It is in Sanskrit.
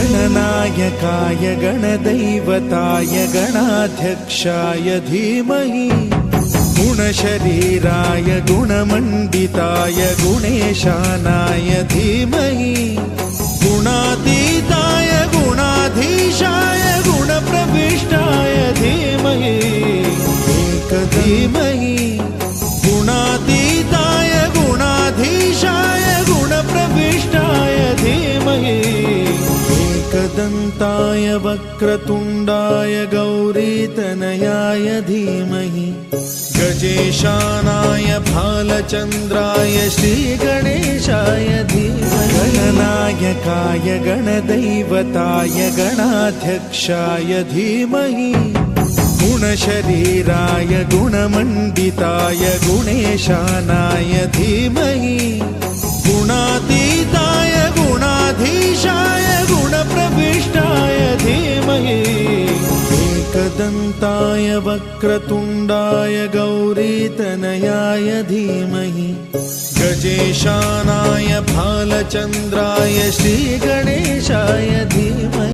गणनायकाय गणदैवताय गणाध्यक्षाय धीमहि गुणशरीराय गुणमण्डिताय गुणेशानाय धीमहि गुणातीताय गुणाधीशाय गुणप्रविष्टाय धीमहि धीमहि गुणातीताय गुणाधीशाय गुणप्रविष्टाय धीमहि एकदन्ताय वक्रतुण्डाय गौरीतनयाय धीमहि गजेशानाय भालचन्द्राय श्रीगणेशाय धीमहि गणनायकाय गणदैवताय गणाध्यक्षाय धीमहि गुणशरीराय गुणमण्डिताय गुणेशानाय धीमहि गुणातीताय गुणाधीशाय गुणप्रविष्टाय धीमहि एकदन्ताय वक्रतुण्डाय गौरीतनयाय धीमहि गजेशानाय भालचन्द्राय श्रीगणेशाय धीमहि।